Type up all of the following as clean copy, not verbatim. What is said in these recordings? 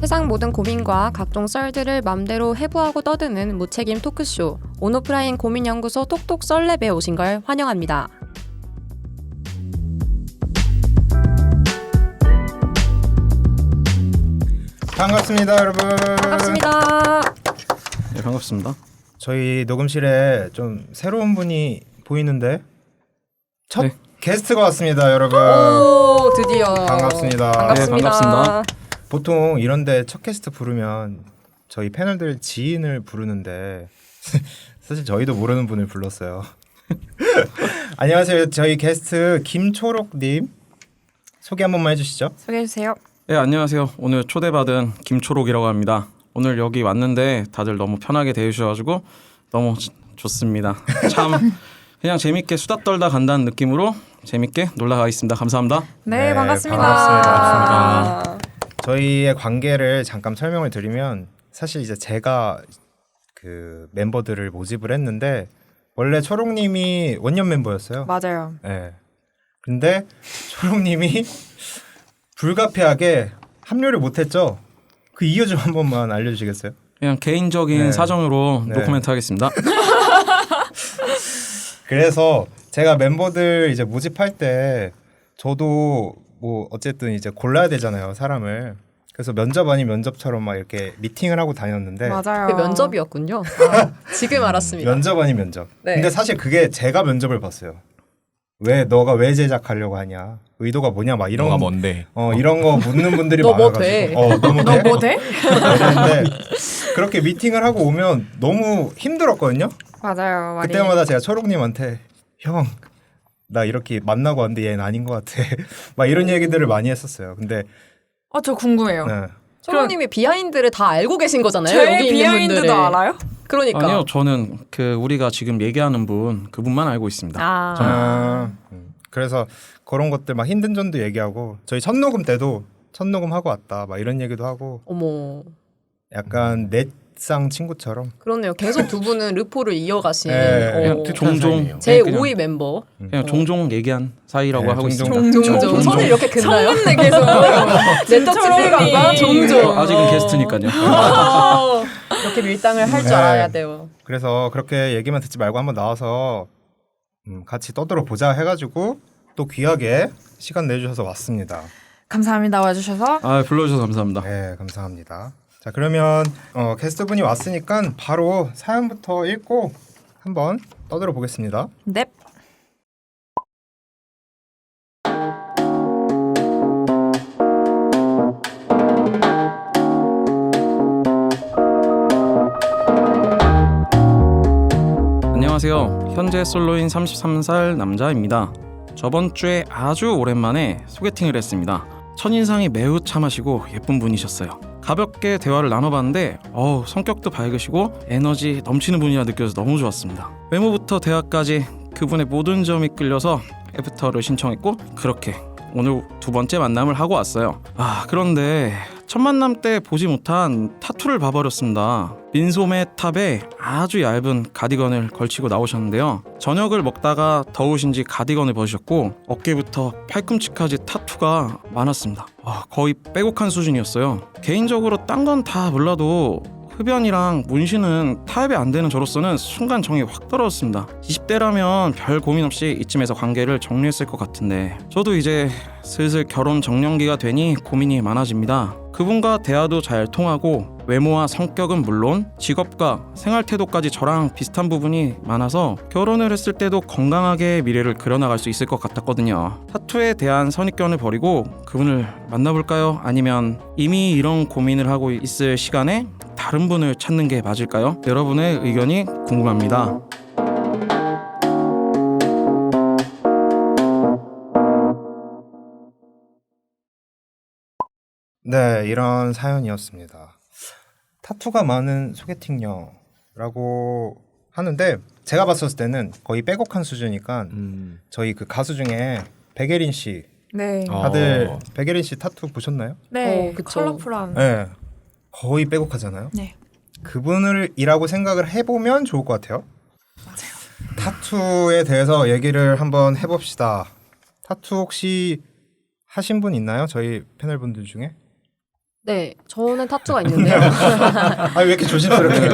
세상 모든 고민과 각종 썰들을 맘대로 해부하고 떠드는 무책임 토크쇼 온오프라인 고민연구소 톡톡 썰랩에 오신 걸 환영합니다. 반갑습니다, 여러분. 반갑습니다. 네, 반갑습니다. 저희 녹음실에 좀 새로운 분이 보이는데 첫 네. 게스트가 왔습니다, 여러분. 오, 드디어 반갑습니다. 반갑습니다. 네, 반갑습니다. 보통 이런데 첫 게스트 부르면 저희 패널들 지인을 부르는데 사실 저희도 모르는 분을 불렀어요. 안녕하세요. 저희 게스트 김초록님 소개 한 번만 해주시죠. 소개해주세요. 네, 안녕하세요. 오늘 초대받은 김초록이라고 합니다. 오늘 여기 왔는데 다들 너무 편하게 대해주셔가지고 너무 좋습니다. 참 그냥 재밌게 수다 떨다 간다는 느낌으로 재밌게 놀러 가겠습니다. 감사합니다. 네, 반갑습니다. 반갑습니다. 저희의 관계를 잠깐 설명을 드리면 사실 이제 제가 그 멤버들을 모집을 했는데 원래 초록님이 원년 멤버였어요. 맞아요. 네. 근데 초록님이 불가피하게 합류를 못했죠. 그 이유 좀 한 번만 알려주시겠어요? 그냥 개인적인 네. 사정으로 네. 노코멘트 하겠습니다. 그래서 제가 멤버들 이제 모집할 때 저도 뭐 어쨌든 이제 골라야 되잖아요, 사람을. 그래서 면접 아닌 면접처럼 막 이렇게 미팅을 하고 다녔는데 맞아요. 그게 면접이었군요. 지금 알았습니다. 면접 아닌 면접. 네. 근데 사실 그게 제가 면접을 봤어요. 왜 너가 왜 제작하려고 하냐? 의도가 뭐냐? 막 이런 너가 뭔데? 이런 거 묻는 분들이 너 뭐 많아가지고. 돼? 너 뭐 돼? 너 뭐 돼? 그런데 그렇게 미팅을 하고 오면 너무 힘들었거든요. 맞아요. 많이. 그때마다 제가 초록님한테 형, 나 이렇게 만나고 왔는데 얘는 아닌 것 같아. 막 이런 얘기들을 많이 했었어요. 근데 저 궁금해요. 네. 초롱님이 비하인드를 다 알고 계신 거잖아요. 제 여기 있는 비하인드도 분들의. 알아요? 그러니까. 아니요, 저는 그 우리가 지금 얘기하는 분 그분만 알고 있습니다. 그래서 그런 것들 막 힘든 점도 얘기하고 저희 첫 녹음 때도 첫 녹음 하고 왔다 막 이런 얘기도 하고 어머. 약간 넷상 친구처럼 그렇네요. 계속 두 분은 르포를 이어가신 네, 종종 제 그냥- 5위 멤버. 그냥 종종 얘기한 사이라고 네, 하고 종종. 있습니다. 종종. 손을 이렇게 긋나요? 성문네 계속. 네터치들과 종종. 아직은 게스트니까요. 이렇게 밀당을 할 줄 네. 알아야 돼요. 그래서 그렇게 얘기만 듣지 말고 한번 나와서 같이 떠들어 보자 해가지고 또 귀하게 시간 내주셔서 왔습니다. 감사합니다 와주셔서. 불러주셔서 감사합니다. 네, 감사합니다. 자, 그러면 게스트분이 왔으니까 바로 사연부터 읽고 한번 떠들어 보겠습니다. 넵. 안녕하세요. 현재 솔로인 33살 남자입니다. 저번 주에 아주 오랜만에 소개팅을 했습니다. 첫인상이 매우 참하시고 예쁜 분이셨어요. 가볍게 대화를 나눠봤는데 성격도 밝으시고 에너지 넘치는 분이라 느껴서 너무 좋았습니다. 외모부터 대화까지 그분의 모든 점이 끌려서 애프터를 신청했고 그렇게 오늘 두 번째 만남을 하고 왔어요. 그런데 첫 만남 때 보지 못한 타투를 봐버렸습니다. 민소매 탑에 아주 얇은 가디건을 걸치고 나오셨는데요. 저녁을 먹다가 더우신지 가디건을 벗으셨고 어깨부터 팔꿈치까지 타투가 많았습니다. 거의 빼곡한 수준이었어요. 개인적으로 딴 건 다 몰라도 흡연이랑 문신은 타협이 안 되는 저로서는 순간 정이 확 떨어졌습니다. 20대라면 별 고민 없이 이쯤에서 관계를 정리했을 것 같은데 저도 이제 슬슬 결혼 정년기가 되니 고민이 많아집니다. 그분과 대화도 잘 통하고 외모와 성격은 물론 직업과 생활 태도까지 저랑 비슷한 부분이 많아서 결혼을 했을 때도 건강하게 미래를 그려나갈 수 있을 것 같았거든요. 타투에 대한 선입견을 버리고 그분을 만나볼까요? 아니면 이미 이런 고민을 하고 있을 시간에 다른 분을 찾는 게 맞을까요? 여러분의 의견이 궁금합니다. 네, 이런 사연이었습니다. 타투가 많은 소개팅녀라고 하는데 제가 봤었을 때는 거의 빼곡한 수준이니까 저희 그 가수 중에 백예린 씨 네. 다들 백예린 씨 타투 보셨나요? 네. 그쵸. 컬러풀한. 네, 거의 빼곡하잖아요. 네. 그분을이라고 생각을 해보면 좋을 것 같아요. 맞아요. 타투에 대해서 얘기를 한번 해봅시다. 타투 혹시 하신 분 있나요? 저희 패널분들 중에? 네, 저는 타투가 있는데요. 왜 이렇게 조심스럽게?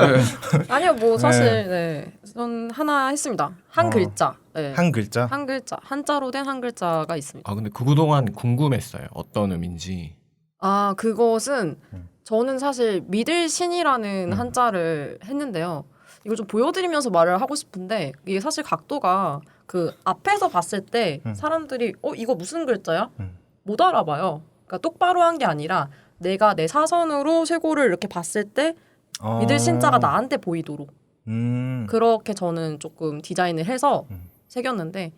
아니요, 뭐 사실 네, 전 하나 했습니다. 한 글자. 네. 한 글자? 한 글자, 한자로 된 한 글자가 있습니다. 아 근데 그동안 궁금했어요. 어떤 의미인지. 아, 그것은 저는 사실 믿을 신이라는 한자를 했는데요. 이걸 좀 보여드리면서 말을 하고 싶은데 이게 사실 각도가 그 앞에서 봤을 때 사람들이 이거 무슨 글자야? 못 알아봐요. 그러니까 똑바로 한 게 아니라 내가 내 사선으로 쇄골을 이렇게 봤을 때 믿을 신자가 나한테 보이도록 그렇게 저는 조금 디자인을 해서 새겼는데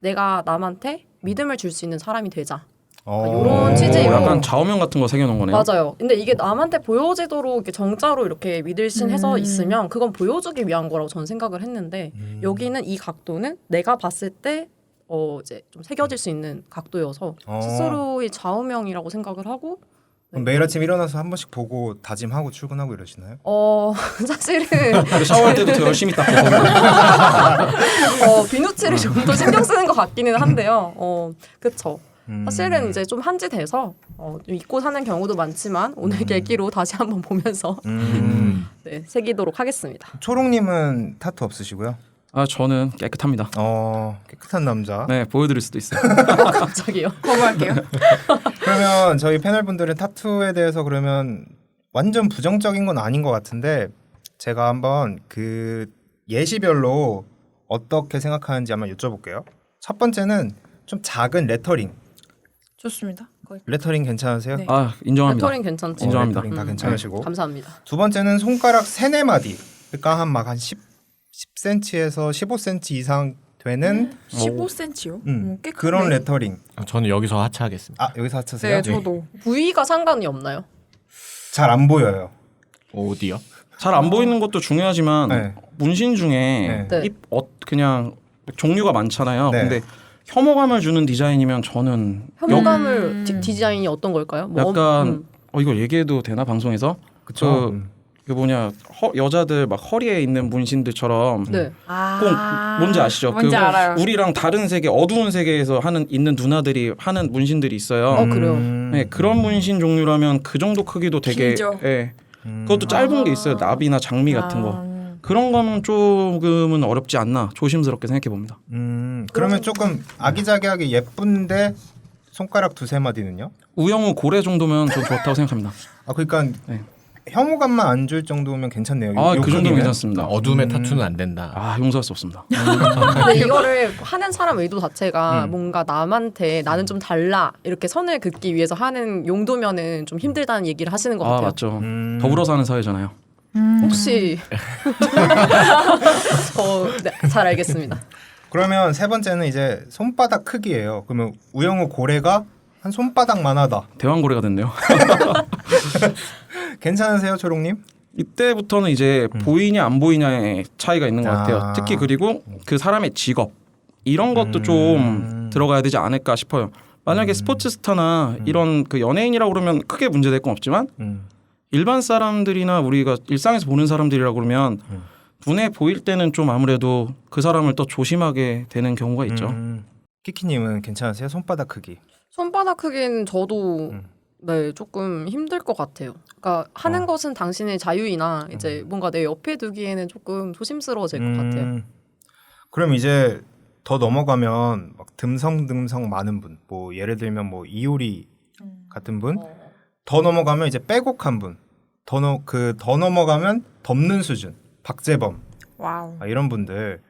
내가 남한테 믿음을 줄 수 있는 사람이 되자. 요런 취지로 약간 좌우명 같은 거 새겨놓은 거네요. 맞아요. 근데 이게 남한테 보여지도록 이렇게 정자로 이렇게 믿을신 해서 있으면 그건 보여주기 위한 거라고 저는 생각을 했는데 여기는 이 각도는 내가 봤을 때 이제 좀 새겨질 수 있는 각도여서 스스로의 좌우명이라고 생각을 하고 그럼 매일 아침 일어나서 한 번씩 보고 다짐하고 출근하고 이러시나요? 사실은 근데 샤워할 때도 더 열심히 닦고. 비누칠을 좀 더 신경 쓰는 것 같기는 한데요. 그쵸. 사실은 이제 좀 한지 돼서 좀 잊고 사는 경우도 많지만 오늘 계기로 다시 한번 보면서 네, 새기도록 하겠습니다. 초롱님은 타투 없으시고요? 아 저는 깨끗합니다. 깨끗한 남자. 네 보여드릴 수도 있어요. 갑자기요? 거부할게요. 그러면 저희 패널분들은 타투에 대해서 그러면 완전 부정적인 건 아닌 것 같은데 제가 한번 그 예시별로 어떻게 생각하는지 한번 여쭤볼게요. 첫 번째는 좀 작은 레터링. 좋습니다. 거의. 레터링 괜찮으세요? 네. 아 인정합니다. 레터링 괜찮죠? 인정합니다. 레터링 다 괜찮으시고. 감사합니다. 두 번째는 손가락 3-4마디. 그러니까 한 10cm에서 15cm 이상 되는 15cm요? 꽤 그런 크네. 레터링. 저는 여기서 하차하겠습니다. 여기서 하트세요? 네, 저도. 부위가 상관이 없나요? 잘 안 보여요. 어디요? 잘 안 보이는 것도 중요하지만 네. 문신 중에 네. 그냥 종류가 많잖아요. 네. 근데 혐오감을 주는 디자인이면 저는 혐오감을 디자인이 어떤 걸까요? 뭐 약간 이거 얘기해도 되나 방송에서? 그쵸? 그 뭐냐 여자들 막 허리에 있는 문신들처럼 네. 꼭 뭔지 아시죠? 뭔지 알아요. 우리랑 다른 세계 어두운 세계에서 있는 누나들이 하는 문신들이 있어요. 그래요? 네, 그런 문신 종류라면 그 정도 크기도 되게 길죠. 예. 그것도 짧은 게 있어요. 나비나 장미 같은 거. 그런 거는 조금은 어렵지 않나 조심스럽게 생각해 봅니다. 그러면 조금 아기자기하게 예쁜데 손가락 2-3마디는요? 우영우 고래 정도면 전 좋다고 생각합니다. 그러니까 네. 혐오감만 안 줄 정도면 괜찮네요. 그 정도면 크기는. 괜찮습니다. 어둠의 타투는 안 된다. 용서할 수 없습니다. 근데 이거를 하는 사람 의도 자체가 음. 뭔가 남한테 나는 좀 달라 이렇게 선을 긋기 위해서 하는 용도면은 좀 힘들다는 얘기를 하시는 것 같아요. 맞죠. 더불어 사는 사회잖아요. 혹시 네, 잘 알겠습니다. 그러면 세 번째는 이제 손바닥 크기예요. 그러면 우영우 고래가 한 손바닥만 하다. 대왕고래가 됐네요. 괜찮으세요, 초롱님? 이때부터는 이제 보이냐 안 보이냐의 차이가 있는 것 아. 같아요. 특히 그리고 그 사람의 직업 이런 것도 좀 들어가야 되지 않을까 싶어요. 만약에 스포츠 스타나 이런 그 연예인이라고 그러면 크게 문제될 건 없지만 일반 사람들이나 우리가 일상에서 보는 사람들이라고 그러면 눈에 보일 때는 좀 아무래도 그 사람을 더 조심하게 되는 경우가 있죠. 키키님은 괜찮으세요? 손바닥 크기. 손바닥 크기는 저도 네 조금 힘들 것 같아요. 그러니까 하는 것은 당신의 자유이나 이제 뭔가 내 옆에 두기에는 조금 조심스러워질 것 같아요. 그럼 이제 더 넘어가면 막 듬성듬성 많은 분, 뭐 예를 들면 뭐 이효리 같은 분, 더 넘어가면 이제 빼곡한 분, 더 넘어가면 덮는 수준, 박재범, 와우. 이런 분들.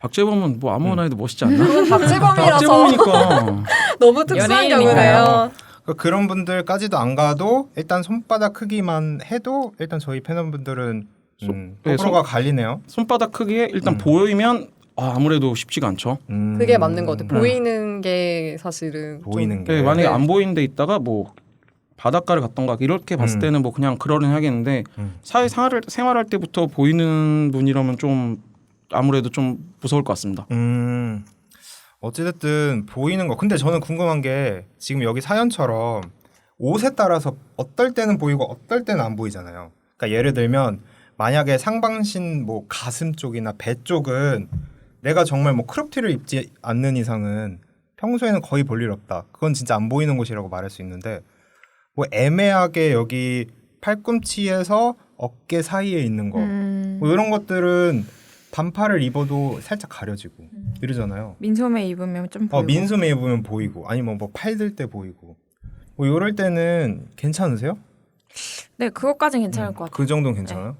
박재범은 뭐 아무거나 해도 멋있지 않나? 박재범이라서 박재범이니까 너무 특수한 연예인이니까요. 경우네요. 그런 분들까지도 안 가도 일단 손바닥 크기만 해도 일단 저희 패널분들은 네, 호불호가 갈리네요. 손바닥 크기에 일단 보이면 아무래도 쉽지가 않죠. 그게 맞는 것 같아요. 보이는 게 사실은 보이는 게. 네, 만약에 네. 안 보이는 데 있다가 뭐 바닷가를 갔던가 이렇게 봤을 때는 뭐 그냥 그러려니 하겠는데 사회 생활할 때부터 보이는 분이라면 좀 아무래도 좀 무서울 것 같습니다. 어찌됐든 보이는 거. 근데 저는 궁금한 게 지금 여기 사연처럼 옷에 따라서 어떨 때는 보이고 어떨 때는 안 보이잖아요. 그러니까 예를 들면 만약에 상반신 뭐 가슴 쪽이나 배 쪽은 내가 정말 뭐 크롭티를 입지 않는 이상은 평소에는 거의 볼 일 없다. 그건 진짜 안 보이는 곳이라고 말할 수 있는데 뭐 애매하게 여기 팔꿈치에서 어깨 사이에 있는 거, 뭐 이런 것들은 반팔을 입어도 살짝 가려지고 이러잖아요. 민소매 입으면 좀 보이고. 민소매 입으면 보이고, 아니면 뭐 팔 들 때 보이고, 뭐 이럴 때는 괜찮으세요? 네, 그것까진 괜찮을 것 같아요. 그 정도는 괜찮아요?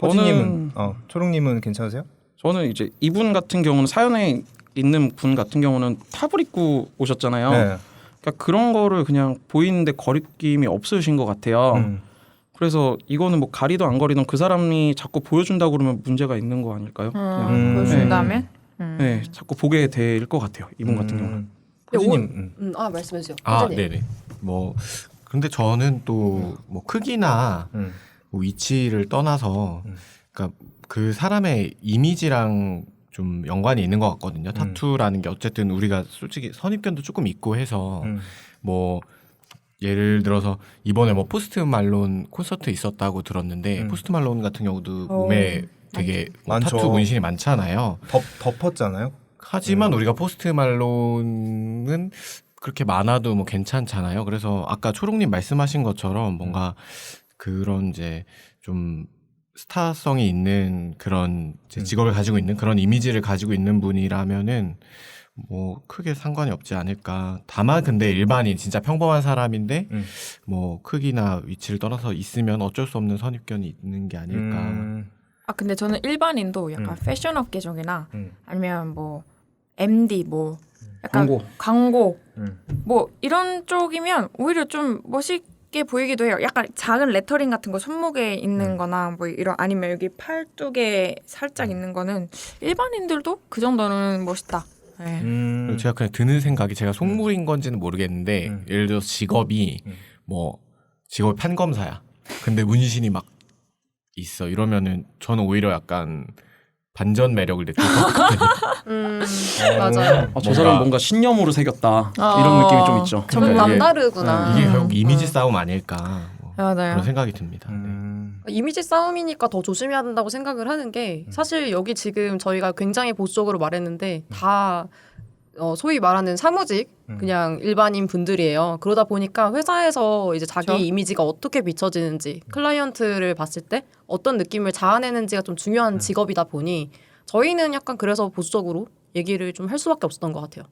저는- 호진님은, 초롱님은 괜찮으세요? 저는 이제 이분 같은 경우는 사연에 있는 분 같은 경우는 탑을 입고 오셨잖아요. 네. 그러니까 그런 거를 그냥 보이는데 거리낌이 없으신 것 같아요. 그래서 이거는 뭐 가리든 안 가리든 그 사람이 자꾸 보여준다고 그러면 문제가 있는 거 아닐까요? 그냥 보여준다면? 네, 자꾸 보게 될 것 같아요. 이분 같은 경우는. 호진님, 말씀해 주세요. 네네. 뭐 근데 저는 또 뭐 크기나 뭐 위치를 떠나서 그러니까 그 사람의 이미지랑 좀 연관이 있는 것 같거든요. 타투라는 게 어쨌든 우리가 솔직히 선입견도 조금 있고 해서 뭐 예를 들어서 이번에 뭐 포스트 말론 콘서트 있었다고 들었는데 포스트 말론 같은 경우도 몸에 되게 뭐 많죠. 타투 문신이 많잖아요. 덮었잖아요. 하지만 우리가 포스트 말론은 그렇게 많아도 뭐 괜찮잖아요. 그래서 아까 초롱님 말씀하신 것처럼 뭔가 그런 이제 좀 스타성이 있는 그런 이제 직업을 가지고 있는 그런 이미지를 가지고 있는 분이라면은 뭐 크게 상관이 없지 않을까. 다만 근데 일반인 진짜 평범한 사람인데 뭐 크기나 위치를 떠나서 있으면 어쩔 수 없는 선입견이 있는 게 아닐까. 근데 저는 일반인도 약간 패션 업계 쪽이나 아니면 뭐 MD 뭐 약간 광고 뭐 이런 쪽이면 오히려 좀 멋있게 보이기도 해요. 약간 작은 레터링 같은 거 손목에 있는 거나 뭐 이런 아니면 여기 팔뚝에 살짝 있는 거는 일반인들도 그 정도는 멋있다. 네. 그리고 제가 그냥 드는 생각이 제가 속물인 건지는 모르겠는데 예를 들어서 직업이 뭐 직업이 판검사야. 근데 문신이 막 있어. 이러면은 저는 오히려 약간 반전 매력을 느낄 것 같거든요. 맞아요. 저 사람 뭔가 신념으로 새겼다 이런 느낌이 좀 있죠. 좀 그러니까 이게- 남다르구나. 이게 결국 이미지 싸움 아닐까 뭐 맞아요. 그런 생각이 듭니다. 이미지 싸움이니까 더 조심해야 된다고 생각을 하는 게 사실 여기 지금 저희가 굉장히 보수적으로 말했는데 다 소위 말하는 사무직 그냥 일반인 분들이에요. 그러다 보니까 회사에서 이제 자기 그렇죠. 이미지가 어떻게 비춰지는지 클라이언트를 봤을 때 어떤 느낌을 자아내는지가 좀 중요한 직업이다 보니 저희는 약간 그래서 보수적으로 얘기를 좀 할 수밖에 없었던 것 같아요.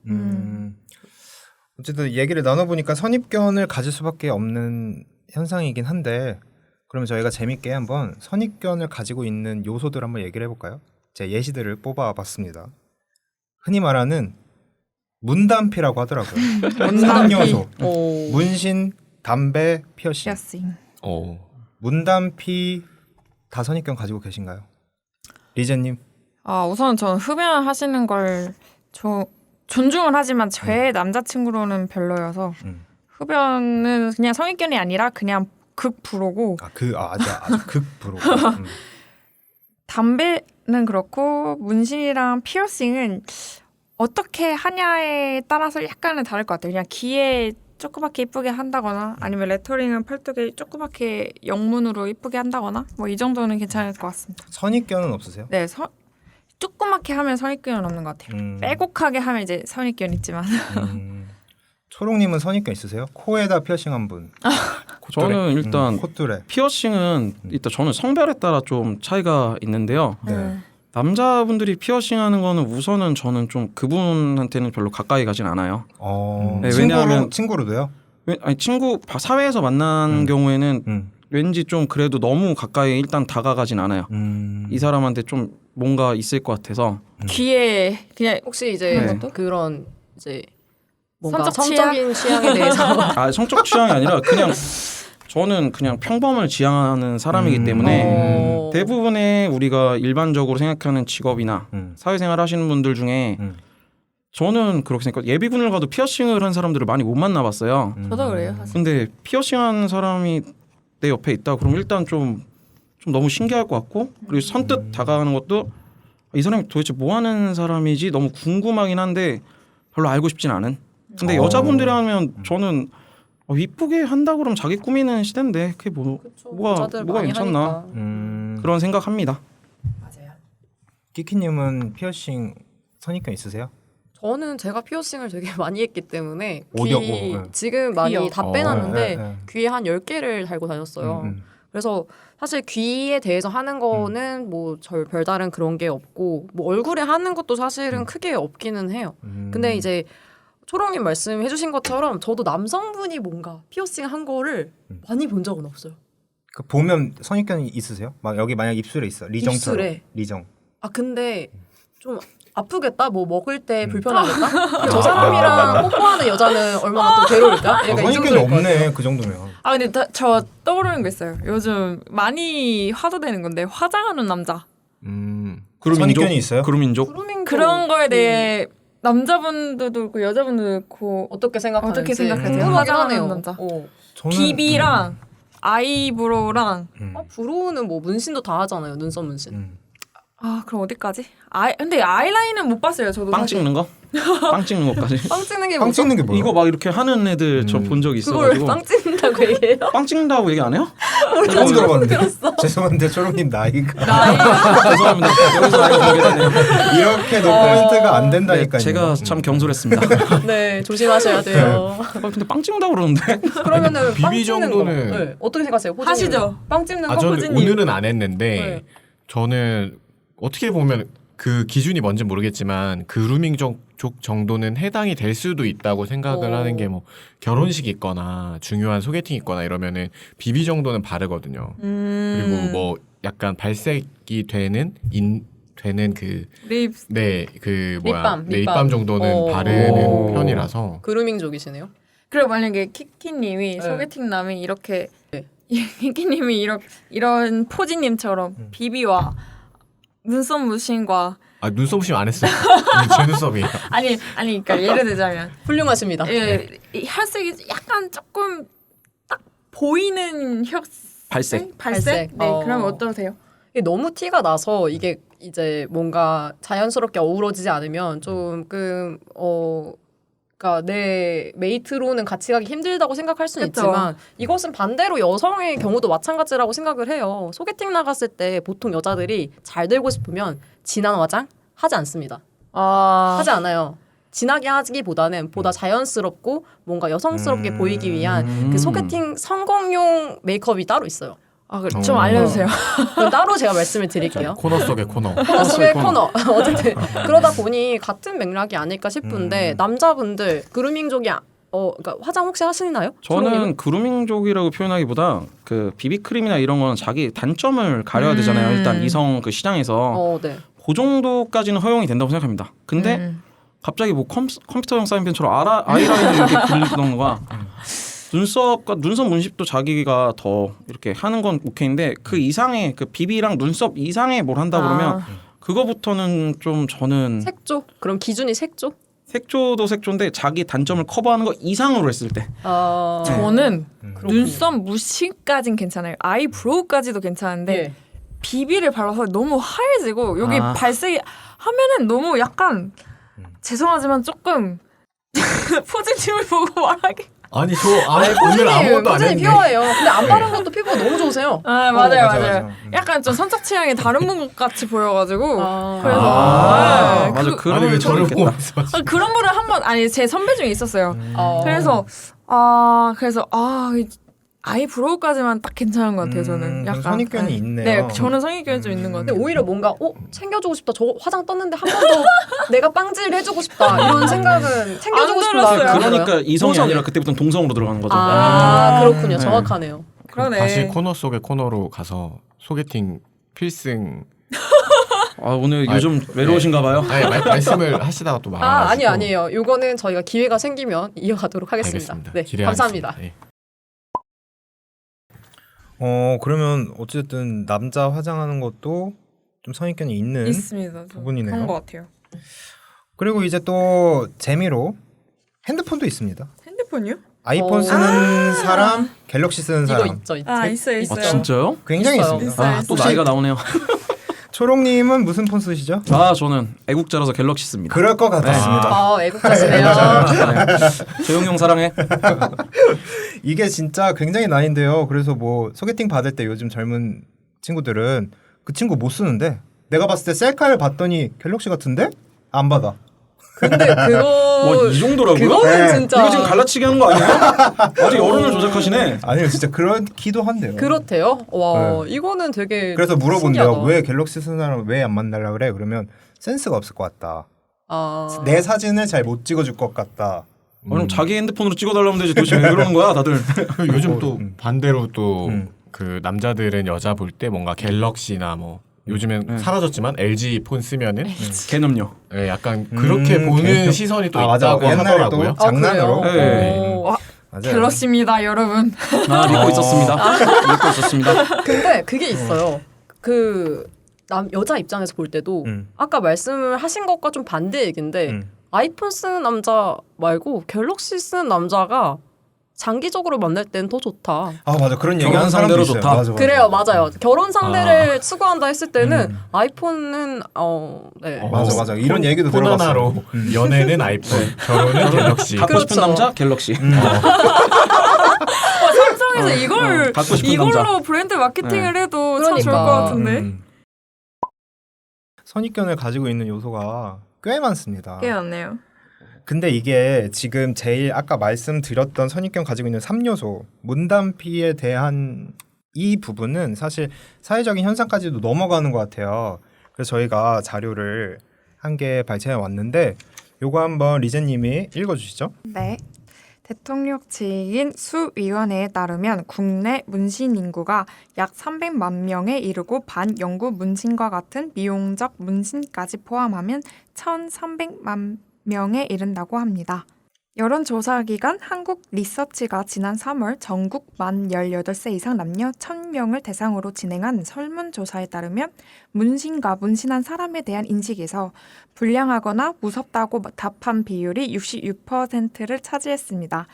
어쨌든 얘기를 나눠보니까 선입견을 가질 수밖에 없는 현상이긴 한데 그러면 저희가 재밌게 한번 선입견을 가지고 있는 요소들 한번 얘기를 해볼까요? 제가 예시들을 뽑아봤습니다. 흔히 말하는 문단피라고 하더라고요. 3요소. 문신, 담배, 피어싱. 피어싱. 문단피 다 선입견 가지고 계신가요? 리제님. 우선 저는 흡연하시는 걸 존중은 하지만 제 남자친구로는 별로여서 흡연은 그냥 성의견이 아니라 그냥 극불호고 아주 극불호. 담배는 그렇고 문신이랑 피어싱은 어떻게 하냐에 따라서 약간은 다를 것 같아요. 그냥 귀에 조그맣게 이쁘게 한다거나 아니면 레터링은 팔뚝에 조그맣게 영문으로 이쁘게 한다거나 뭐 이 정도는 괜찮을 것 같습니다. 선입견은 없으세요? 네, 조그맣게 하면 선입견은 없는 것 같아요. 빼곡하게 하면 이제 선입견 있지만. 초롱님은 선입견 있으세요? 코에다 피어싱한 분. 저는 일단 콧뚜레. 피어싱은 일단 저는 성별에 따라 좀 차이가 있는데요. 네. 남자분들이 피어싱하는 거는 우선은 저는 좀 그분한테는 별로 가까이 가진 않아요. 네, 왜냐하면 친구로도요? 친구 사회에서 만난 경우에는 왠지 좀 그래도 너무 가까이 일단 다가가진 않아요. 이 사람한테 좀 뭔가 있을 것 같아서. 귀에 그냥 혹시 이제 그런 이제 뭔가 성적 성적인 취향에 대해서 성적 취향이 아니라 그냥 저는 그냥 평범을 지향하는 사람이기 때문에 대부분의 우리가 일반적으로 생각하는 직업이나 사회생활 하시는 분들 중에 저는 그렇게 생각해요. 예비군을 가도 피어싱을 한 사람들을 많이 못 만나봤어요. 저도 그래요. 사실. 근데 피어싱한 사람이 내 옆에 있다 그럼 일단 좀 너무 신기할 것 같고 그리고 선뜻 다가가는 것도 이 사람이 도대체 뭐 하는 사람이지 너무 궁금하긴 한데 별로 알고 싶진 않은. 근데 여자분들이라면 저는 이쁘게 한다 그러면 자기 꾸미는 시대인데 그게 뭐가 괜찮나 그런 생각합니다. 맞아요. 키키님은 피어싱 선입견 있으세요? 저는 제가 피어싱을 되게 많이 했기 때문에 오디오, 귀 네. 지금 많이 귀요. 다 빼놨는데 네. 귀에 한 10개를 달고 다녔어요. 그래서 사실 귀에 대해서 하는 거는 뭐 별다른 그런 게 없고 뭐 얼굴에 하는 것도 사실은 크게 없기는 해요. 근데 이제 초롱님 말씀해 주신 것처럼 저도 남성분이 뭔가 피어싱 한 거를 많이 본 적은 없어요. 그 보면 선입견이 있으세요? 막 여기 만약 입술에 있어 리정처럼. 입술에. 리정. 아 근데 좀 아프겠다. 뭐 먹을 때 불편하겠다. 저 사람이랑 뽀뽀하는 여자는 얼마나 또 괴로울까? 아, 약간 이 선입견이 정도일 것 같아요. 없네 그 정도면. 아 근데 저 떠오르는 거 있어요. 요즘 많이 화두되는 건데 화장하는 남자 선입견이 있어요? 그루민족. 그루밍도 그런 거에 대해 남자분들도 그렇고 여자분들도 그렇고 어떻게 생각하는지 어떻게 생각하세요? 궁금하긴 화장하는 하네요. 남자. 저는 비비랑 아이브로우랑 브로우는 뭐 문신도 다 하잖아요. 눈썹 문신. 아 그럼 어디까지? 근데 아이라인은 못 봤어요. 저도 빵 사실. 찍는 거? 빵 찍는 것까지. 빵 찍는 게 빵 뭐죠? 찍는 게 뭐야? 이거 막 이렇게 하는 애들 저 본 적이 그걸 있어가지고. 빵 찍는다고 얘기해요? 빵 찍는다고 얘기 안 해요? 처음 들어봤는데. 죄송한데 초롱님 나이가 죄송합니다. 여기서 나이 보게 되네요. 이렇게 노코멘트가 안 된다니까요. 네, 제가 참 경솔했습니다. 네, 조심하셔야 돼요. 근데 빵 찍는다고 그러는데. 그러면은 빵 비비 찍는 정도는 거. 네. 어떻게 생각하세요? 호진님? 하시죠. 빵 찍는 거 저는 호진님. 오늘은 안 했는데 네. 저는 어떻게 보면 그 기준이 뭔지 모르겠지만 그루밍 쪽 정도는 해당이 될 수도 있다고 생각을 하는 게 뭐 결혼식 있거나 중요한 소개팅 있거나 이러면은 비비 정도는 바르거든요. 그리고 뭐 약간 발색이 되는 그 립 네, 그 뭐야 립밤, 네, 립밤. 립밤 정도는 오. 바르는 편이라서 그루밍족이시네요. 그리고 만약에 키키님이 네. 소개팅 남이 이렇게 네. 키키님이 이런 포지님처럼 비비와 눈썹 무신과 눈썹 무심 안 했어요. 제 눈썹이에요. 아니 그러니까 예를 들자면 훌륭하십니다. 이 혈색이 약간 조금 딱 보이는 발색. 발색? 네, 어. 그러면 어떠세요? 이게 너무 티가 나서 이게 이제 뭔가 자연스럽게 어우러지지 않으면 조금 그러니까 내 메이트로는 같이 가기 힘들다고 생각할 수는 그쵸. 있지만 이것은 반대로 여성의 경우도 마찬가지라고 생각을 해요. 소개팅 나갔을 때 보통 여자들이 잘 되고 싶으면 진한 화장 하지 않습니다. 하지 않아요. 진하게 하기보다는 보다 자연스럽고 뭔가 여성스럽게 보이기 위한 그 소개팅 성공용 메이크업이 따로 있어요. 좀 알려주세요. 그건 따로 제가 말씀을 드릴게요. 코너 속의 코너. 코너 속의 코너. 어쨌든 그러다 보니 같은 맥락이 아닐까 싶은데 남자분들 그루밍족이 그러니까 화장 혹시 하시나요? 저는 그루밍족이라고 표현하기보다 그 비비크림이나 이런 거는 자기 단점을 가려야 되잖아요. 일단 이성 그 시장에서 네. 그 정도까지는 허용이 된다고 생각합니다. 근데 갑자기 뭐 컴퓨터용 사인펜처럼 아이라인을 이렇게 그리던가 눈썹 문십도 자기가 더 이렇게 하는 건 오케이인데 그 이상의 그 비비랑 눈썹 이상의 뭘 한다 그러면 그거부터는 좀 저는 색조? 그럼 기준이 색조? 색조도 색조인데 자기 단점을 커버하는 거 이상으로 했을 때 저는 그렇군요. 눈썹 무신까진 괜찮아요. 아이브로우까지도 괜찮은데 예. 비비를 발라서 너무 하얘지고 여기 아. 발색이 하면은 너무 약간 죄송하지만 조금 포즈님을 보고 말하기 아니 오늘 아무것도 안 호진이 했는데. 피어예요. 근데 안 바른 것도 피부가 너무 좋으세요. 맞아요. 맞아. 약간 좀 선착 취향이 다른 분 같이 보여가지고 그래서 맞아 그런 아니 왜 저를 좀 보고 있겠다. 말씀하시죠? 그런 분을 한번 제 선배 중에 있었어요. 그래서 그래서 아이브로우까지만 딱 괜찮은 것 같아요. 저는 약간 선입견이 있네요. 네, 저는 선입견이 좀 있는 것 근데 같아요. 오히려 뭔가 챙겨주고 싶다. 저 화장 떴는데 한 번 더 내가 빵질 해주고 싶다. 이런 생각은 챙겨주고 안 싶다. 들었어요. 그러니까 이성이 동성애. 아니라 그때부터는 동성으로 들어가는 거죠. 그렇군요. 네. 정확하네요. 그러네. 다시 코너 속의 코너로 가서 소개팅 필승. 오늘 요즘 외로우신가 봐요. 아니 말씀을 하시다가 또 말아가지고. 아니에요. 이거는 저희가 기회가 생기면 이어가도록 하겠습니다. 알겠습니다. 네, 기대하겠습니다. 감사합니다. 네. 그러면 어쨌든 남자 화장하는 것도 좀 선입견이 있는 있습니다. 부분이네요. 그런 것 같아요. 그리고 이제 또 재미로 핸드폰도 있습니다. 핸드폰이요? 아이폰 쓰는 사람, 갤럭시 쓰는 이거 사람. 있죠. 있어요. 아 진짜요? 굉장히 있어요. 있습니다. 또 나이가 나오네요. 초롱님은 무슨 폰 쓰시죠? 저는 애국자라서 갤럭시 씁니다. 그럴 것 같았습니다. 애국자시네요. 조용용 사랑해. 이게 진짜 굉장히 난인데요. 그래서 뭐 소개팅 받을 때 요즘 젊은 친구들은 그 친구 못 쓰는데 내가 봤을 때 셀카를 봤더니 갤럭시 같은데 안 받아. 근데 그거 이 정도라고요? 그거는 네. 진짜 이거 지금 갈라치기 하는 거 아니에요? 아직 여론을 조작하시네. 아니요, 진짜 그렇기도 한데요. 그렇대요. 와 네. 이거는 되게 그래서 물어본대요. 신기하다. 왜 갤럭시 쓰는 사람 왜 안 만나려 그래? 그러면 센스가 없을 것 같다. 아. 내 사진을 잘 못 찍어줄 것 같다. 그럼 자기 핸드폰으로 찍어달라면 되지. 도대체 왜 그러는 거야, 다들? 요즘 또 반대로 또 음. 그 남자들은 여자 볼 때 뭔가 갤럭시나 뭐 요즘엔 사라졌지만 LG 폰 쓰면은 개념요. 예, 약간 그렇게 보는 개념. 시선이 또 맞아. 있다고 옛날에 하더라고요. 또 장난으로. 그래요? 네. 오. 와, 맞아요. 갤럭시입니다, 여러분. 아, 믿고 있었습니다. 믿고 있었습니다. 근데 그게 있어요. 그 여자 입장에서 볼 때도 아까 말씀을 하신 것과 좀 반대 얘기인데 아이폰 쓰는 남자 말고 갤럭시 쓰는 남자가 장기적으로 만날 때는 더 좋다. 아 맞아, 그런 결혼 얘기하는 사람도 상대로 있어요. 좋다. 맞아, 맞아. 그래요, 맞아요. 결혼 상대를 추구한다 했을 때는 아이폰은 네. 맞아. 이런 얘기도 폰 들어봤어요. 하나로 연애는 아이폰, 결혼은 갤럭시. 갖고 싶은 그렇죠. 남자 갤럭시. 삼성에서 이걸 갖고 싶은 이걸로 남자. 브랜드 마케팅을 해도 참 좋을 그러니까. 것 같은데. 선입견을 가지고 있는 요소가 꽤 많습니다. 꽤 많네요. 근데 이게 지금 제일 아까 말씀드렸던 선입견 가지고 있는 3요소 문단피에 대한 이 부분은 사실 사회적인 현상까지도 넘어가는 것 같아요. 그래서 저희가 자료를 한 개 발췌해 왔는데 요거 한번 리제님이 읽어주시죠. 네. 대통령직인 수위원회에 따르면 국내 문신 인구가 약 300만 명에 이르고 반영구 문신과 같은 미용적 문신까지 포함하면 1,300만 명에 이른다고 합니다. 여론조사기관 한국리서치가 지난 3월 전국 만 18세 이상 남녀 1,000명을 대상으로 진행한 설문조사에 따르면 문신과 문신한 사람에 대한 인식에서 불량하거나 무섭다고 답한 비율이 66%를 차지했습니다.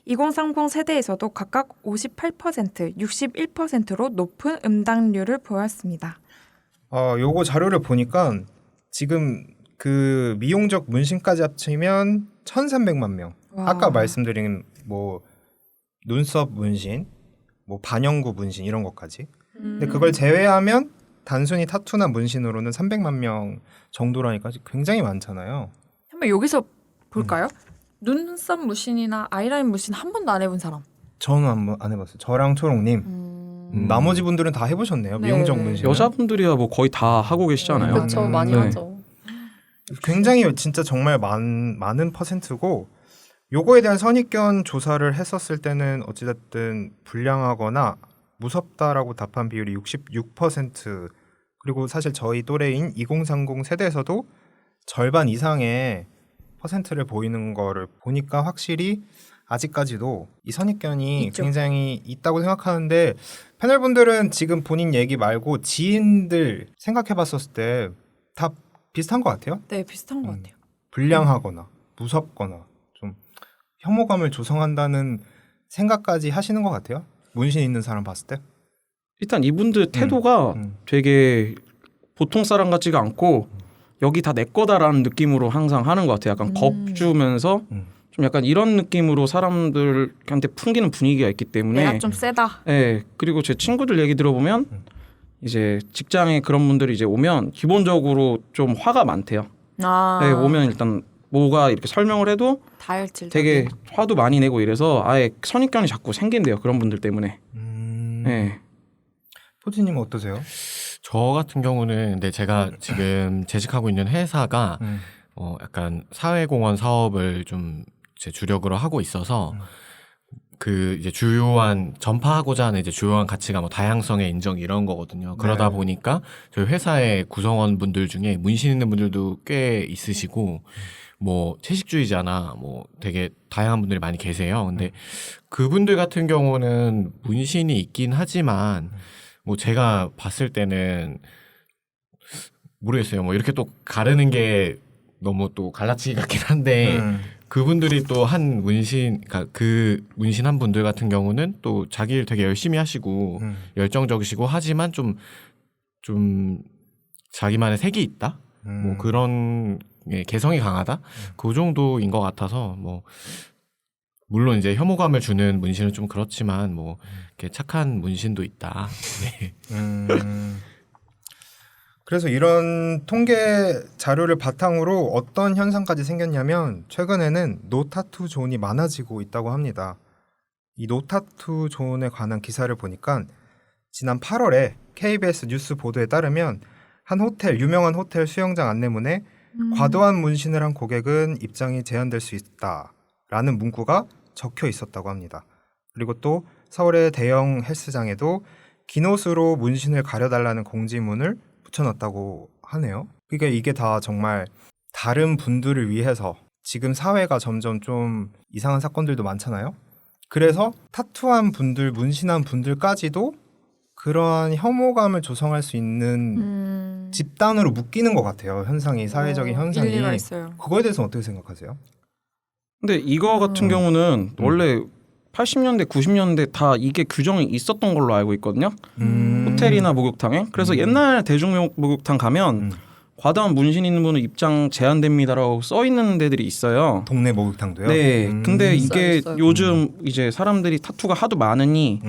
2030 세대에서도 각각 58%, 61%로 높은 응답률을 보였습니다. 요거 자료를 보니까 지금 그 미용적 문신까지 합치면 1,300만 명. 와. 아까 말씀드린 뭐 눈썹 문신, 뭐 반영구 문신 이런 것까지. 근데 그걸 제외하면 단순히 타투나 문신으로는 300만 명 정도라니까 굉장히 많잖아요. 한번 여기서 볼까요? 눈썹 무신이나 아이라인 무신 한 번도 안 해본 사람. 저는 한번 안 해봤어요. 저랑 초롱님. 나머지 분들은 다 해보셨네요. 네. 미용적 문신. 여자분들이야 뭐 거의 다 하고 계시잖아요. 그렇죠, 많이 네. 하죠. 굉장히 진짜 정말 많은 퍼센트고 요거에 대한 선입견 조사를 했었을 때는 어찌됐든 불량하거나 무섭다라고 답한 비율이 66%, 그리고 사실 저희 또래인 2030 세대에서도 절반 이상의 퍼센트를 보이는 거를 보니까 확실히 아직까지도 이 선입견이 있죠. 굉장히 있다고 생각하는데, 패널분들은 지금 본인 얘기 말고 지인들 생각해봤었을 때 다 비슷한 것 같아요. 네, 비슷한 것 같아요. 불량하거나 무섭거나 좀 혐오감을 조성한다는 생각까지 하시는 것 같아요. 문신 있는 사람 봤을 때. 일단 이분들 태도가 되게 보통 사람 같지가 않고 여기 다 내 거다라는 느낌으로 항상 하는 것 같아요. 약간 겁주면서 좀 약간 이런 느낌으로 사람들한테 풍기는 분위기가 있기 때문에. 내가 좀 세다. 네. 그리고 제 친구들 얘기 들어보면 이제 직장에 그런 분들이 이제 오면 기본적으로 좀 화가 많대요. 아, 네, 오면 일단 뭐가 이렇게 설명을 해도 다혈질. 되게 화도 많이 내고 이래서 아예 선입견이 자꾸 생긴대요. 그런 분들 때문에. 네. 포지님 어떠세요? 저 같은 경우는 근데 제가 지금 재직하고 있는 회사가 약간 사회공헌 사업을 좀 제 주력으로 하고 있어서 그 이제 주요한 전파하고자 하는 이제 주요한 가치가 뭐 다양성의 인정 이런 거거든요. 그러다 보니까 저희 회사의 구성원 분들 중에 문신 있는 분들도 꽤 있으시고 뭐 채식주의자나 뭐 되게 다양한 분들이 많이 계세요. 근데 그분들 같은 경우는 문신이 있긴 하지만 뭐 제가 봤을 때는 모르겠어요. 뭐 이렇게 또 가르는 게 너무 또 갈라치기 같긴 한데 그분들이 또 한 문신, 그러니까 그 문신한 분들 같은 경우는 또 자기 일 되게 열심히 하시고 열정적이시고 하지만 좀 자기만의 색이 있다. 뭐 그런 개성이 강하다. 그 정도인 것 같아서 뭐 물론 이제 혐오감을 주는 문신은 좀 그렇지만 뭐 이렇게 착한 문신도 있다. 네. 그래서 이런 통계 자료를 바탕으로 어떤 현상까지 생겼냐면 최근에는 노타투 존이 많아지고 있다고 합니다. 이 노타투 존에 관한 기사를 보니까 지난 8월에 KBS 뉴스 보도에 따르면 한 호텔, 유명한 호텔 수영장 안내문에 과도한 문신을 한 고객은 입장이 제한될 수 있다라는 문구가 적혀 있었다고 합니다. 그리고 또 서울의 대형 헬스장에도 긴 옷으로 문신을 가려달라는 공지문을 붙여놨다고 하네요. 그러니까 이게 다 정말 다른 분들을 위해서 지금 사회가 점점 좀 이상한 사건들도 많잖아요. 그래서 타투한 분들, 문신한 분들까지도 그러한 혐오감을 조성할 수 있는 집단으로 묶이는 것 같아요. 현상이, 사회적인 현상이. 일리가 있어요. 그거에 대해서는 어떻게 생각하세요? 근데 이거 같은 경우는 원래 80년대, 90년대 다 이게 규정이 있었던 걸로 알고 있거든요. 호텔이나 목욕탕에. 그래서 옛날 대중 목욕탕 가면 과다한 문신 있는 분은 입장 제한됩니다라고 써 있는 데들이 있어요. 동네 목욕탕도요? 네. 근데 이게 있어요. 요즘 이제 사람들이 타투가 하도 많으니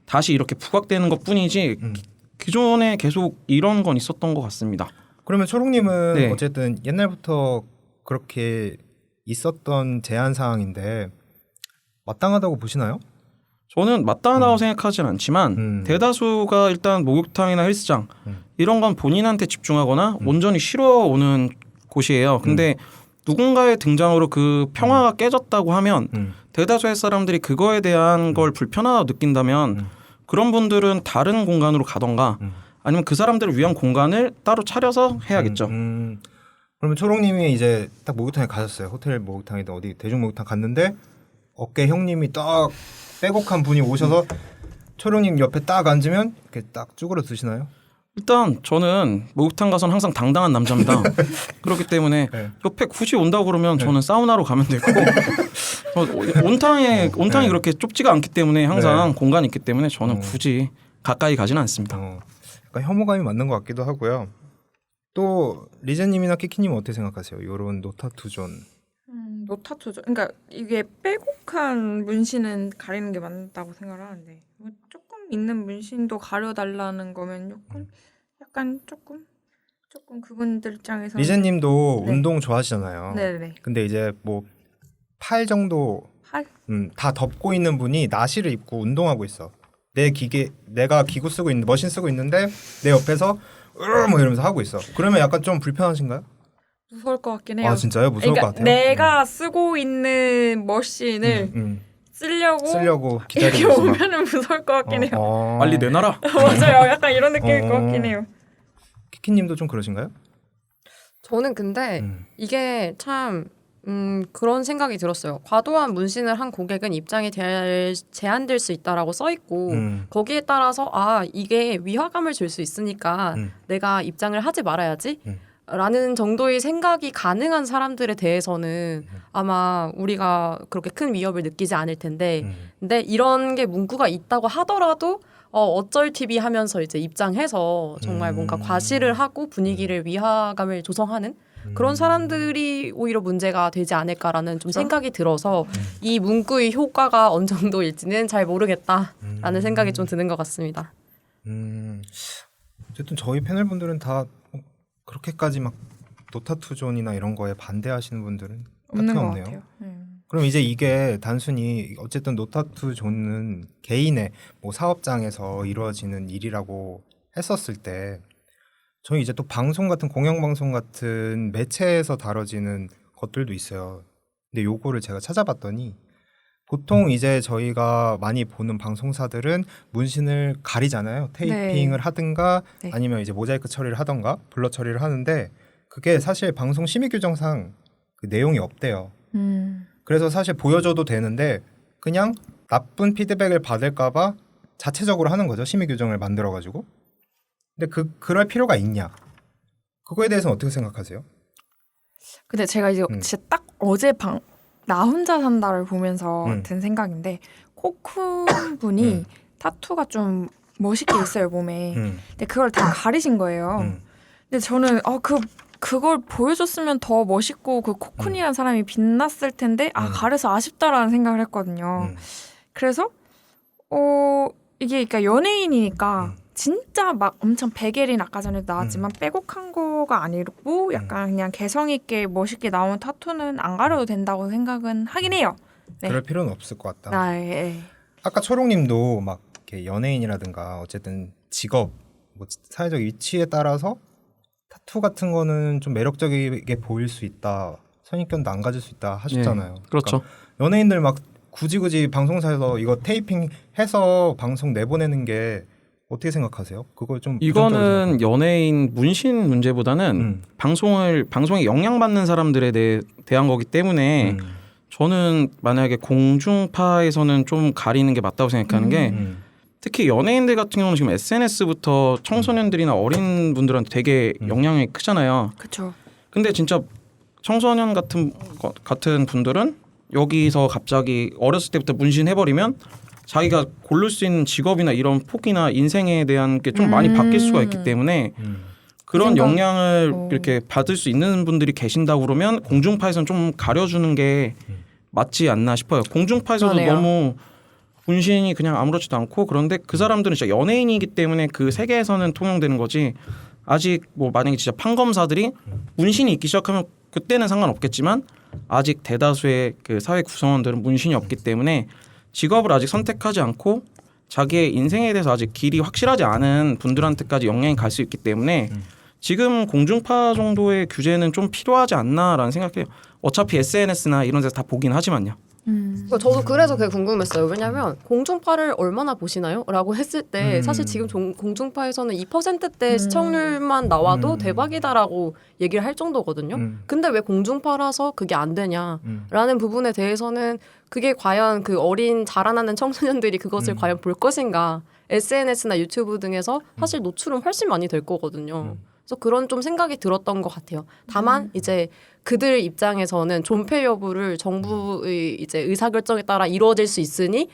다시 이렇게 부각되는 것뿐이지 기존에 계속 이런 건 있었던 것 같습니다. 그러면 초롱님은 네. 어쨌든 옛날부터 그렇게 있었던 제한 사항인데 마땅하다고 보시나요? 저는 마땅하다고 생각하진 않지만 대다수가 일단 목욕탕이나 헬스장 이런 건 본인한테 집중하거나 온전히 쉬러 오는 곳이에요. 근데 누군가의 등장으로 그 평화가 깨졌다고 하면 대다수의 사람들이 그거에 대한 걸 불편하다고 느낀다면 그런 분들은 다른 공간으로 가던가 아니면 그 사람들을 위한 공간을 따로 차려서 해야겠죠. 그러면 초롱님이 이제 딱 목욕탕에 가셨어요. 호텔 목욕탕이든 어디 대중 목욕탕 갔는데 어깨 형님이 딱 빼곡한 분이 오셔서 초롱님 옆에 딱 앉으면 이렇게 딱 쭈그러 드시나요? 일단 저는 목욕탕 가서는 항상 당당한 남자입니다. 그렇기 때문에 네. 옆에 굳이 온다고 그러면 저는 사우나로 가면 되고 온탕이 그렇게 좁지가 않기 때문에 항상 공간이 있기 때문에 저는 굳이 가까이 가지는 않습니다. 약간 혐오감이 맞는 것 같기도 하고요. 또 리제님이나 키키님은 어떻게 생각하세요? 이런 노타투 존. 노타투죠. 그러니까 이게 빼곡한 문신은 가리는 게 맞다고 생각을 하는데 뭐 조금 있는 문신도 가려달라는 거면 약간 조금 그분들 입장에서 리제님도 네. 운동 좋아하시잖아요. 네네. 근데 이제 뭐 팔 정도 다 덮고 있는 분이 나시를 입고 운동하고 있어. 내가 기구 쓰고 있는 머신 쓰고 있는데 내 옆에서 뭐 이러면서 하고 있어. 그러면 약간 좀 불편하신가요? 무서울 것 같긴 해요. 아 진짜요? 무서울 그러니까 것 같아요. 내가 쓰고 있는 머신을 쓰려고 기다리고 이렇게 있어. 막. 오면은 무서울 것 같긴 해요. 빨리 내놔라. 맞아요. 약간 이런 느낌일 것 같긴 해요. 키키님도 좀 그러신가요? 저는 근데 이게 참 그런 생각이 들었어요. 과도한 문신을 한 고객은 입장이 제한될 수 있다라고 써 있고 거기에 따라서 이게 위화감을 줄 수 있으니까 내가 입장을 하지 말아야지. 라는 정도의 생각이 가능한 사람들에 대해서는 아마 우리가 그렇게 큰 위협을 느끼지 않을 텐데 근데 이런 게 문구가 있다고 하더라도 어쩔 TV 하면서 이제 입장해서 정말 뭔가 과시를 하고 분위기를 위화감을 조성하는 그런 사람들이 오히려 문제가 되지 않을까라는 좀 생각이 들어서 이 문구의 효과가 어느 정도일지는 잘 모르겠다라는 생각이 좀 드는 것 같습니다. 어쨌든 저희 패널분들은 다 그렇게까지 막 노타투존이나 이런 거에 반대하시는 분들은 없는 딱히 것 없네요. 같아요. 그럼 이제 이게 단순히 어쨌든 노타투존은 개인의 뭐 사업장에서 이루어지는 일이라고 했었을 때 저희 이제 또 방송 같은 공영방송 같은 매체에서 다뤄지는 것들도 있어요. 근데 요거를 제가 찾아봤더니 보통 이제 저희가 많이 보는 방송사들은 문신을 가리잖아요. 테이핑을 하든가 네. 아니면 이제 모자이크 처리를 하던가 블러 처리를 하는데 그게 사실 방송 심의 규정상 그 내용이 없대요. 그래서 사실 보여줘도 되는데 그냥 나쁜 피드백을 받을까봐 자체적으로 하는 거죠. 심의 규정을 만들어가지고. 근데 그럴 필요가 있냐? 그거에 대해서는 어떻게 생각하세요? 근데 제가 이제 진짜 딱 어제 나 혼자 산다를 보면서 든 생각인데 코쿤 분이 타투가 좀 멋있게 있어요 몸에. 근데 그걸 다 가리신 거예요. 근데 저는 그걸 보여줬으면 더 멋있고 그 코쿤이라는 사람이 빛났을 텐데 가려서 아쉽다라는 생각을 했거든요. 그래서 이게 그러니까 연예인이니까 진짜 막 엄청 베겔인 아까 전에 나왔지만 빼곡한 거가 아니고 약간 그냥 개성 있게 멋있게 나온 타투는 안 가려도 된다고 생각은 하긴 해요. 네. 그럴 필요는 없을 것 같다. 아, 예. 아까 초롱님도 막 이렇게 연예인이라든가 어쨌든 직업, 뭐 사회적 위치에 따라서 타투 같은 거는 좀 매력적이게 보일 수 있다, 선입견도 안 가질 수 있다 하셨잖아요. 그렇죠. 그러니까 연예인들 막 굳이 방송사에서 이거 테이핑해서 방송 내보내는 게 어떻게 생각하세요? 그걸 좀 이거는 연예인 문신 문제보다는 방송에 영향받는 사람들에 대한 거기 때문에 저는 만약에 공중파에서는 좀 가리는 게 맞다고 생각하는 게 특히 연예인들 같은 경우는 지금 SNS부터 청소년들이나 어린 분들한테 되게 영향이 크잖아요. 그렇죠. 근데 진짜 청소년 같은 분들은 여기서 갑자기 어렸을 때부터 문신해버리면 자기가 고를 수 있는 직업이나 이런 폭이나 인생에 대한 게 좀 많이 바뀔 수가 있기 때문에 그런 생각- 영향을 이렇게 받을 수 있는 분들이 계신다고 그러면 공중파에서는 좀 가려주는 게 맞지 않나 싶어요. 공중파에서도 그러네요. 너무 문신이 그냥 아무렇지도 않고 그런데 그 사람들은 진짜 연예인이기 때문에 그 세계에서는 통용되는 거지. 아직 뭐 만약에 진짜 판검사들이 문신이 있기 시작하면 그때는 상관없겠지만 아직 대다수의 그 사회 구성원들은 문신이 없기 때문에 직업을 아직 선택하지 않고 자기의 인생에 대해서 아직 길이 확실하지 않은 분들한테까지 영향이 갈 수 있기 때문에 지금 공중파 정도의 규제는 좀 필요하지 않나라는 생각해요. 어차피 SNS나 이런 데서 다 보긴 하지만요. 그러니까 저도 그래서 그게 궁금했어요. 왜냐하면 공중파를 얼마나 보시나요? 라고 했을 때 사실 지금 공중파에서는 2%대 시청률만 나와도 대박이다라고 얘기를 할 정도거든요. 근데 왜 공중파라서 그게 안 되냐라는 부분에 대해서는 그게 과연 그 어린 자라나는 청소년들이 그것을 과연 볼 것인가. SNS나 유튜브 등에서 사실 노출은 훨씬 많이 될 거거든요. 그래서 그런 좀 생각이 들었던 것 같아요. 다만 이제 그들 입장에서는 존폐 여부를 정부의 이제 의사결정에 따라 이루어질 수 있으니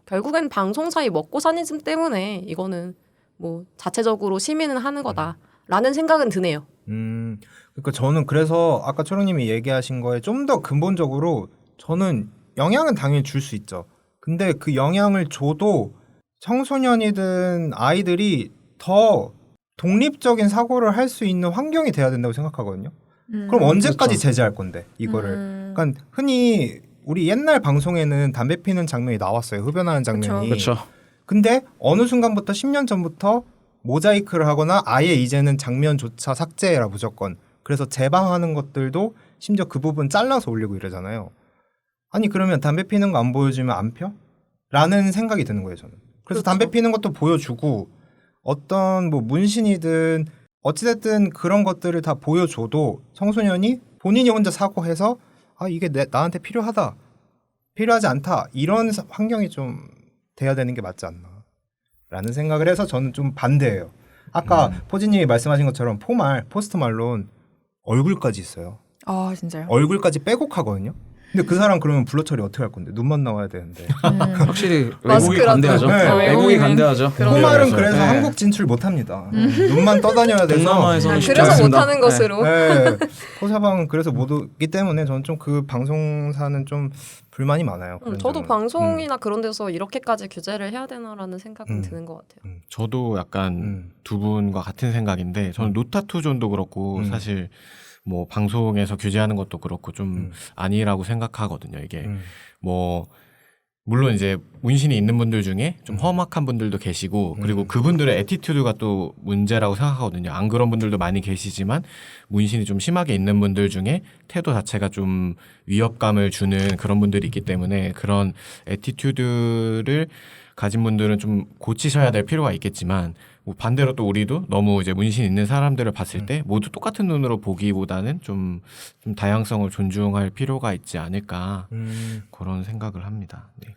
결국엔 방송사의 먹고 사는 심 때문에 이거는 뭐 자체적으로 시민은 하는 거다라는 생각은 드네요. 그러니까 저는 그래서 아까 초롱님이 얘기하신 거에 좀 더 근본적으로 저는 영향은 당연히 줄 수 있죠. 근데 그 영향을 줘도 청소년이든 아이들이 더 독립적인 사고를 할 수 있는 환경이 돼야 된다고 생각하거든요. 그럼 언제까지 그렇죠. 제재할 건데 이거를? 그러니까 흔히 우리 옛날 방송에는 담배 피는 장면이 나왔어요. 흡연하는 장면이. 그렇죠. 근데 어느 순간부터 10년 전부터 모자이크를 하거나 아예 이제는 장면조차 삭제해라 무조건. 그래서 재방하는 것들도 심지어 그 부분 잘라서 올리고 이러잖아요. 아니 그러면 담배 피는 거 안 보여주면 안 펴? 라는 생각이 드는 거예요 저는. 그래서 그렇죠. 담배 피는 것도 보여주고 어떤 뭐 문신이든 어찌됐든 그런 것들을 다 보여줘도 청소년이 본인이 혼자 사고해서 아 이게 나한테 필요하다 필요하지 않다 이런 환경이 좀 돼야 되는 게 맞지 않나 라는 생각을 해서 저는 좀 반대예요. 아까 포지님이 말씀하신 것처럼 포스트 말론 얼굴까지 있어요. 아 진짜요? 얼굴까지 빼곡하거든요. 근데 그 사람 그러면 블러 처리 어떻게 할 건데? 눈만 나와야 되는데. 확실히 외국이 마스크라도. 간대하죠. 네. 외국이 간대하죠. 포말은 그래서 네. 한국 진출 못합니다. 눈만 떠다녀야 돼서. 동남아에서는 쉽지 그래서 않습니다. 못하는 것으로. 네. 포사방 그래서 못 오기 때문에 저는 좀 그 방송사는 좀 불만이 많아요. 그런 저도 점은. 방송이나 그런 데서 이렇게까지 규제를 해야 되나라는 생각은 드는 것 같아요. 저도 약간 두 분과 같은 생각인데 저는 노타투존도 그렇고 사실 뭐 방송에서 규제하는 것도 그렇고 좀 아니라고 생각하거든요. 이게 뭐 물론 이제 문신이 있는 분들 중에 좀 험악한 분들도 계시고 그리고 그분들의 애티튜드가 또 문제라고 생각하거든요. 안 그런 분들도 많이 계시지만 문신이 좀 심하게 있는 분들 중에 태도 자체가 좀 위협감을 주는 그런 분들이 있기 때문에 그런 애티튜드를 가진 분들은 좀 고치셔야 될 필요가 있겠지만 뭐 반대로 또 우리도 너무 이제 문신 있는 사람들을 봤을 때 모두 똑같은 눈으로 보기보다는 좀 다양성을 존중할 필요가 있지 않을까 그런 생각을 합니다. 네.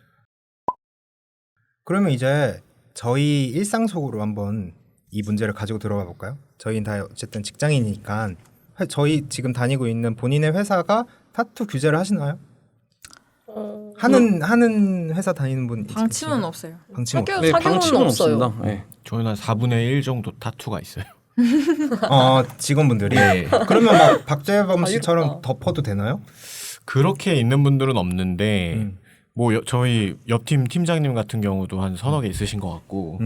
그러면 이제 저희 일상 속으로 한번 이 문제를 가지고 들어가 볼까요? 저희는 다 어쨌든 직장인이니까 저희 지금 다니고 있는 본인의 회사가 타투 규제를 하시나요? 하는 회사 다니는 분 방침은 없어요. 방침 없. 네, 사교는 방침은 없어요. 없습니다. 네. 저희는 한 4분의 1 정도 타투가 있어요. 직원분들이. 네. 그러면 막 박재범 씨처럼 자유롭다. 덮어도 되나요? 그렇게 있는 분들은 없는데 뭐 저희 옆팀 팀장님 같은 경우도 한 서너 개 있으신 것 같고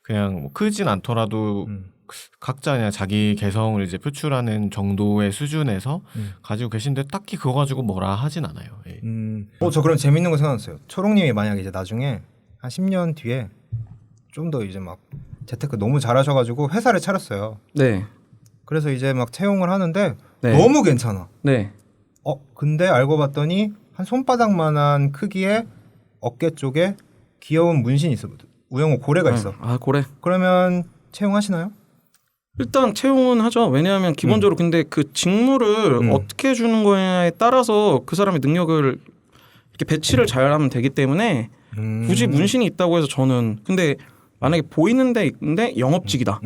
그냥 뭐 크진 않더라도 각자 그냥 자기 개성을 이제 표출하는 정도의 수준에서 가지고 계신데 딱히 그거 가지고 뭐라 하진 않아요. 예. 저 그럼 재밌는 거 생각났어요. 초롱님이 만약에 이제 나중에 한 10년 뒤에 좀 더 이제 막 재테크 너무 잘하셔가지고 회사를 차렸어요. 네. 그래서 이제 막 채용을 하는데 네. 너무 괜찮아. 네. 근데 알고 봤더니 한 손바닥만한 크기의 어깨 쪽에 귀여운 문신이 있어. 우영우 고래가 있어. 아, 고래. 그러면 채용하시나요? 일단 채용은 하죠. 왜냐하면 기본적으로 근데 그 직무를 어떻게 주는 거냐에 따라서 그 사람의 능력을 이렇게 배치를 잘하면 되기 때문에 굳이 문신이 있다고 해서 저는 근데 만약에 보이는 데 있는데 영업직이다.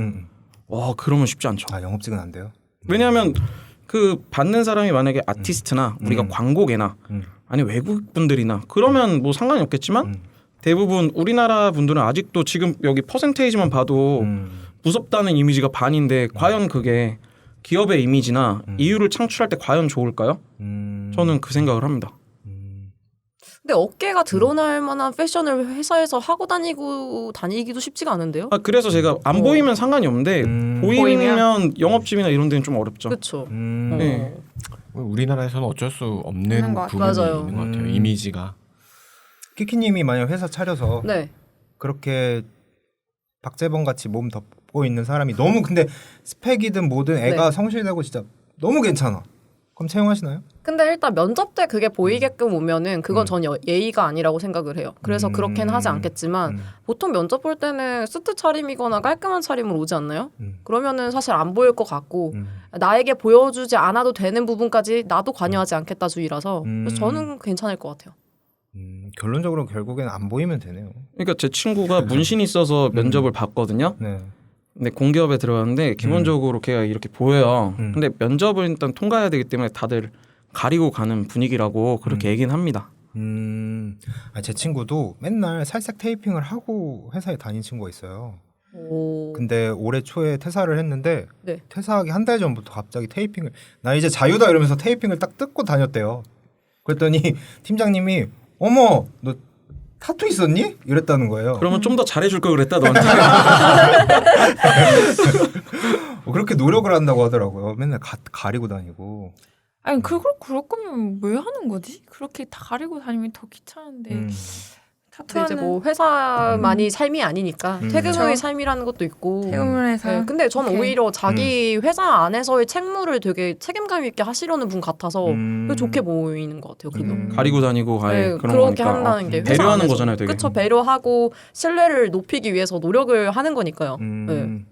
와, 그러면 쉽지 않죠. 아, 영업직은 안 돼요. 왜냐하면 그 받는 사람이 만약에 아티스트나 우리가 광고계나 아니 외국 분들이나 그러면 뭐 상관이 없겠지만 대부분 우리나라 분들은 아직도 지금 여기 퍼센테이지만 봐도 무섭다는 이미지가 반인데 과연 그게 기업의 이미지나 이유를 창출할 때 과연 좋을까요? 저는 그 생각을 합니다. 근데 어깨가 드러날 만한 패션을 회사에서 하고 다니기도 쉽지가 않은데요? 아, 그래서 제가 안 보이면 상관이 없는데 보이면 영업집이나 이런 데는 좀 어렵죠. 그렇죠. 네. 우리나라에서는 어쩔 수 없는 있는 것 부분이 맞아요. 있는 것 같아요. 이미지가. 키키님이 만약 회사 차려서 네. 그렇게 박재범 같이 몸 덮고 있는 사람이 너무 근데 스펙이든 뭐든 애가 네. 성실되고 진짜 너무 괜찮아. 그럼 채용하시나요? 근데 일단 면접 때 그게 보이게끔 오면은 그건 전 예의가 아니라고 생각을 해요. 그래서 그렇게는 하지 않겠지만 보통 면접 볼 때는 수트 차림이거나 깔끔한 차림으로 오지 않나요? 그러면은 사실 안 보일 것 같고 나에게 보여주지 않아도 되는 부분까지 나도 관여하지 않겠다 주의라서 그래서 저는 괜찮을 것 같아요. 결론적으로 결국에는 안 보이면 되네요. 그러니까 제 친구가 문신이 있어서 면접을 봤거든요. 네. 근데 공기업에 들어갔는데 기본적으로 걔가 이렇게 보여요. 근데 면접을 일단 통과해야 되기 때문에 다들 가리고 가는 분위기라고 그렇게 얘기는 합니다. 제 친구도 맨날 살짝 테이핑을 하고 회사에 다닌 친구가 있어요. 오. 근데 올해 초에 퇴사를 했는데 네. 퇴사하기 한 달 전부터 갑자기 테이핑을 나 이제 자유다 이러면서 테이핑을 딱 뜯고 다녔대요. 그랬더니 팀장님이 어머 너 타투 있었니? 이랬다는 거예요. 그러면 좀 더 잘해줄 걸 그랬다 너한테. 그렇게 노력을 한다고 하더라고요. 맨날 가리고 다니고. 아니 그걸 그럴 거면 왜 하는 거지? 그렇게 다 가리고 다니면 더 귀찮은데 근데 타투하는 이제 뭐 회사만이 삶이 아니니까 퇴근 후의 그렇죠. 삶이라는 것도 있고. 퇴근을 해서 네, 근데 저는 오케이. 오히려 자기 회사 안에서의 책무를 되게 책임감 있게 하시려는 분 같아서 좋게 보이는 것 같아요. 그게. 가리고 다니고 네, 그런 그렇게 거니까. 한다는 게 회사 배려하는 안에서. 거잖아요, 되게. 그쵸, 배려하고 신뢰를 높이기 위해서 노력을 하는 거니까요. 네.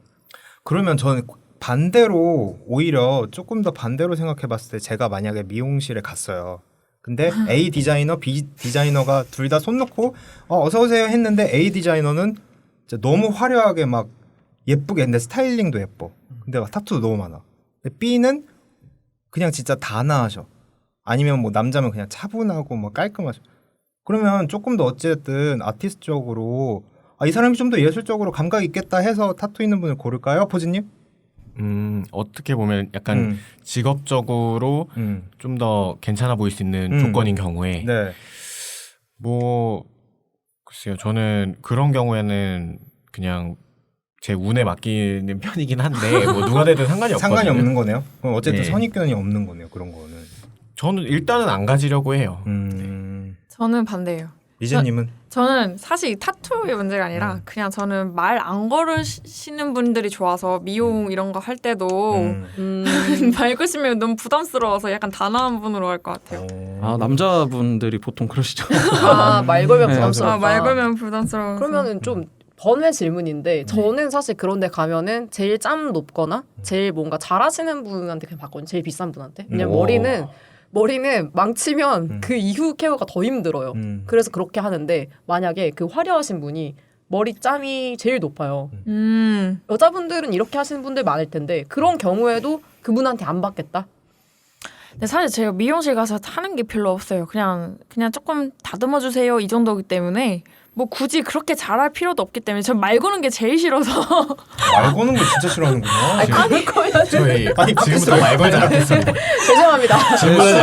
그러면 저는 반대로 오히려 조금 더 반대로 생각해봤을 때 제가 만약에 미용실에 갔어요. 근데 A 디자이너, B 디자이너가 둘 다 손 놓고 어서 오세요 했는데 A 디자이너는 진짜 너무 화려하게 막 예쁘게 했는데 스타일링도 예뻐. 근데 막 타투도 너무 많아. 근데 B는 그냥 진짜 단아하셔. 아니면 뭐 남자면 그냥 차분하고 뭐 깔끔하셔. 그러면 조금 더 어쨌든 아티스트적으로 이 사람이 좀 더 예술적으로 감각 있겠다 해서 타투 있는 분을 고를까요, 포즈님? 어떻게 보면 약간 직업적으로 좀 더 괜찮아 보일 수 있는 조건인 경우에 네. 뭐 글쎄요. 저는 그런 경우에는 그냥 제 운에 맡기는 편이긴 한데 뭐 누가 되든 상관이 없거든요. 상관이 없는 거네요. 그럼 어쨌든 네. 선입견이 없는 거네요. 그런 거는. 저는 일단은 안 가지려고 해요. 저는 반대예요. 이재님은 저는 사실 타투의 문제가 아니라 그냥 저는 말 안 걸으시는 분들이 좋아서 미용 이런 거 할 때도 말 걸으시면 너무 부담스러워서 약간 단아한 분으로 할 것 같아요. 아, 남자분들이 보통 그러시죠. 말 걸면 네, 부담스럽다. 말 걸면 부담스러워. 그러면은 좀 번외 질문인데 저는 사실 그런데 가면은 제일 짬 높거나 제일 뭔가 잘하시는 분한테 그냥 받거든요. 제일 비싼 분한테. 왜냐면 머리는 망치면 그 이후 케어가 더 힘들어요. 그래서 그렇게 하는데 만약에 그 화려하신 분이 머리 짬이 제일 높아요. 여자분들은 이렇게 하시는 분들 많을 텐데 그런 경우에도 그분한테 안 받겠다? 근데 사실 제가 미용실 가서 하는 게 별로 없어요. 그냥 조금 다듬어 주세요 이 정도이기 때문에 뭐 굳이 그렇게 잘할 필요도 없기 때문에 전 말 거는 게 제일 싫어서 말 거는 거 진짜 싫어하는구나. 저희 아니, 지금부터 말 걸지 않겠습니다. 죄송합니다.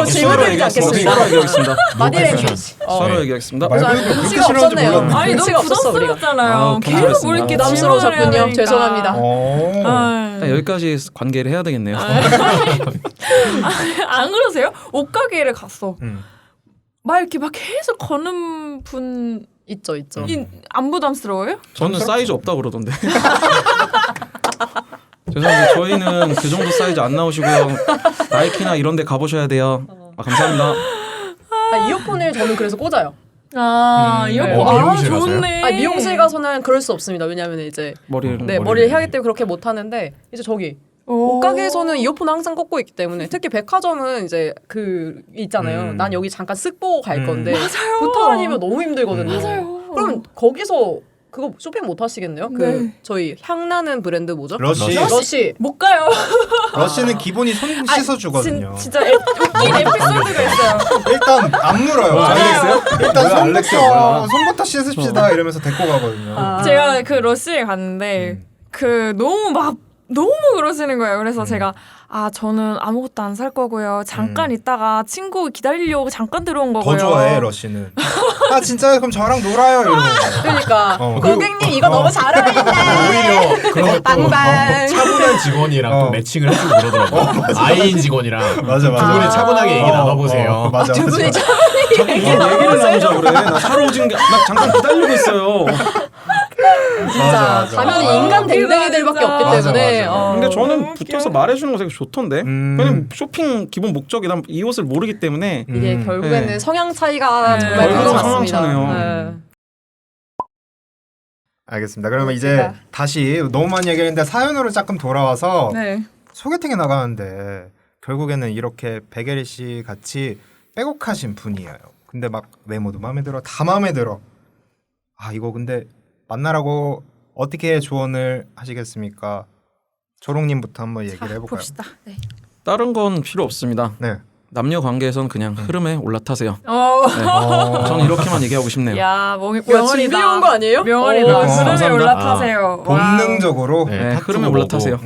질문을 드리지 않겠습니다. 서로 얘기하겠습니다. 마디레 서로 얘기하겠습니다. 말 거는 거 그렇게 눈치가 싫어하는지 없었네요. 몰랐네. 아니 너무 눈치가 없었어, 우리가. 부담스럽잖아요. 아, 계속 뭐 감사했습니다. 이렇게 부담스러우셨군요. 질문을 해야 되니까. 죄송합니다. 아, 여기까지 관계를 해야 되겠네요. 안 그러세요? 옷가게를 갔어. 음. 막 이렇게 막 계속 거는 분 있죠. 안 부담스러워요? 저는 사이즈 없다 그러던데. 죄송한데 저희는 그 정도 사이즈 안 나오시고요. 나이키나 이런 데 가보셔야 돼요. 아, 감사합니다. 이어폰을 저는 그래서 꽂아요. 이어폰 미용실 가세요? 좋네. 미용실 가서는 그럴 수 없습니다. 왜냐하면 이제 머리를 해야 하기 때문에 그렇게 못 하는데 이제 저기 옷가게에서는 이어폰을 항상 꽂고 있기 때문에 특히 백화점은 이제 그 있잖아요. 난 여기 잠깐 쓱 보고 갈 건데 붙어 다니면 너무 힘들거든요. 맞아요. 그럼 거기서 그거 쇼핑 못 하시겠네요? 그 저희 향나는 브랜드 뭐죠? 러쉬. 못 가요. 러쉬는 기본이 손 씻어 주거든요. 진짜 웃긴 에피소드가 있어요. 일단 안 물어요. 알렉스요? 일단 뭐야, 알렉스야, 손부터 씻읍시다 이러면서 데리고 가거든요. 제가 그 러쉬에 갔는데 그 너무 그러시는 거예요. 그래서 제가 저는 아무것도 안 살 거고요. 잠깐 있다가 친구 기다리려고 잠깐 들어온 거고요. 더 좋아해 러쉬는. 아 진짜 그럼 저랑 놀아요 이러고. 그러니까 어. 고객님 이거 너무 잘 어울린다. 오히려 그런 것도 빵빵. 차분한 직원이랑 또 매칭을 해주고 그러더라고요. 아이인 직원이랑 맞아. 두 분이 차분하게 얘기 나눠보세요. 맞아. 두 분이 얘기를 나누자 그래. 나 사러 오진 나 잠깐 기다리고 있어요. 진짜 가면이 인간 댕댕이들밖에 없기 맞아, 때문에. 맞아. 근데 저는 붙어서 말해주는 거 되게 좋던데. 왜냐면 쇼핑 기본 목적이 난 이 옷을 모르기 때문에 이게 결국에는 네. 성향 차이가 정말 결국은 큰것 성향 같습니다. 차네요. 네. 알겠습니다. 그러면 이제 다시 너무 많이 얘기했는데 사연으로 조금 돌아와서 네. 소개팅에 나가는데 결국에는 이렇게 백예리 씨 같이 빼곡하신 분이에요. 근데 막 외모도 마음에 들어, 다 마음에 들어. 아 이거 근데 만나라고 어떻게 조언을 하시겠습니까? 초롱님부터 한번 얘기를 해볼까요? 봅시다. 네. 다른 건 필요 없습니다. 네. 남녀 관계에선 그냥 흐름에 올라타세요. 네. 어. 저는 이렇게만 얘기하고 싶네요. 야, 뭐야, 명언이다. 준비해온 거 아니에요? 명언이다. 어, 흐름에 감사합니다. 올라타세요. 본능적으로. 네, 타투 흐름에 보고. 올라타세요.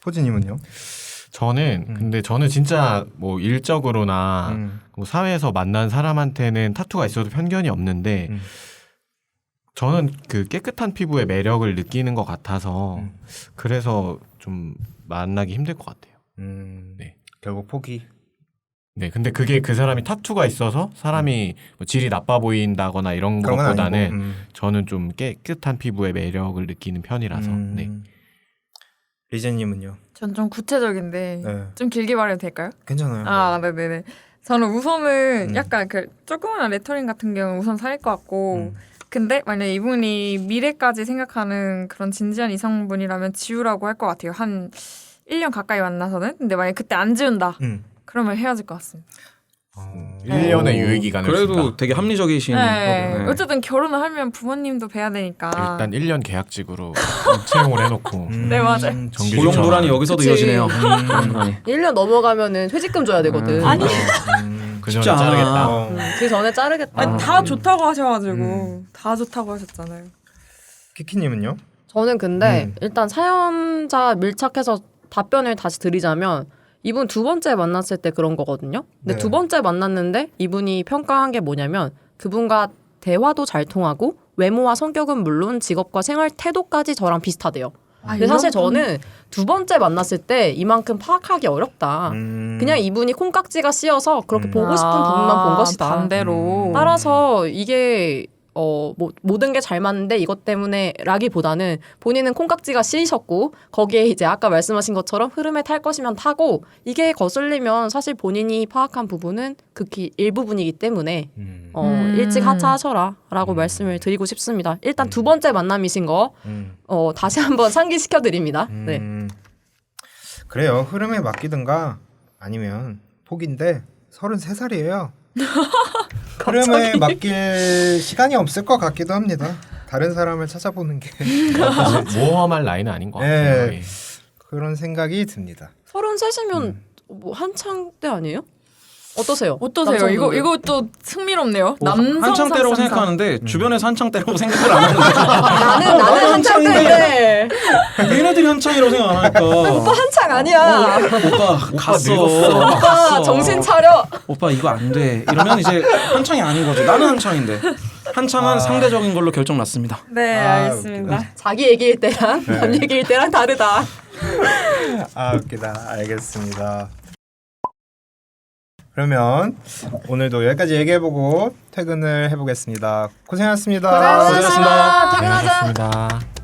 포지님은요? 저는 근데 저는 진짜 뭐 일적으로나 뭐 사회에서 만난 사람한테는 타투가 있어도 편견이 없는데 저는 그 깨끗한 피부의 매력을 느끼는 것 같아서 그래서 좀 만나기 힘들 것 같아요. 네. 결국 포기. 네, 근데 그게 그 사람이 타투가 있어서 사람이 뭐 질이 나빠 보인다거나 이런 그런 건 것보다는 아니고. 저는 좀 깨끗한 피부의 매력을 느끼는 편이라서 네. 리제님은요? 전 좀 구체적인데 네. 좀 길게 말해도 될까요? 괜찮아요. 네네네. 저는 우선은 약간 그 조그마한 레터링 같은 경우는 우선 살 것 같고 근데 만약에 이분이 미래까지 생각하는 그런 진지한 이성분이라면 지우라고 할 것 같아요. 한 1년 가까이 만나서는. 근데 만약에 그때 안 지운다. 그러면 헤어질 것 같습니다. 1년의 유예 기간을 그래도 준다. 되게 합리적이신. 네. 네. 어쨌든 결혼을 하면 부모님도 뵈야 되니까. 일단 1년 계약직으로 채용을 해놓고 네, 맞아요. 정규직 고용 논란이 여기서도 그치. 이어지네요. 논란이. 1년 넘어가면은 퇴직금 줘야 되거든. 아니. 그 쉽지 전에 않아. 자르겠다. 그 전에 자르겠다. 아니, 다 좋다고 하셔가지고 다 좋다고 하셨잖아요. 키키님은요? 저는 근데 일단 사연자 밀착해서 답변을 다시 드리자면 이분 두 번째 만났을 때 그런 거거든요. 근데 네. 두 번째 만났는데 이분이 평가한 게 뭐냐면 그분과 대화도 잘 통하고 외모와 성격은 물론 직업과 생활 태도까지 저랑 비슷하대요. 근데 사실 저는 두 번째 만났을 때 이만큼 파악하기 어렵다. 그냥 이분이 콩깍지가 씌어서 그렇게 보고 싶은 부분만 본 것이다. 반대로. 따라서 이게 뭐 모든 게 잘 맞는데 이것 때문에 라기보다는 본인은 콩깍지가 씌이셨고 거기에 이제 아까 말씀하신 것처럼 흐름에 탈 것이면 타고 이게 거슬리면 사실 본인이 파악한 부분은 극히 일부분이기 때문에 일찍 하차하셔라라고 말씀을 드리고 싶습니다. 일단 두 번째 만남이신 거 다시 한번 상기시켜 드립니다. 네. 그래요. 흐름에 맡기든가 아니면 포기인데 33살이에요. 흐름에 맡길 시간이 없을 것 같기도 합니다. 다른 사람을 찾아보는 게 모험할 나이는 아닌 것 네. 같아요. 예. 그런 생각이 듭니다. 33이면 뭐 한창 때 아니에요? 어떠세요? 어떠세요? 남성분들? 이거 또 흥미롭네요. 남성 한창 때라고 333. 생각하는데 주변에서 한창 때라고 생각을 안 하는데 나는 한창 때인데 얘네들이 한창이라고 생각 안 하니까 오빠 한창 아니야. 오빠 갔어. 오빠 갔어. 정신 차려. 오빠 이거 안 돼. 이러면 이제 한창이 아닌 거죠. 나는 한창인데. 한창은 상대적인 걸로 결정 났습니다. 네, 알겠습니다. 자기 얘기일 때랑 남 얘기일 때랑 다르다. 아 웃기다. 알겠습니다. 그러면 오늘도 여기까지 얘기해보고 퇴근을 해보겠습니다. 고생하셨습니다. 고생하셨습니다. 퇴근하자. 고생하셨습니다.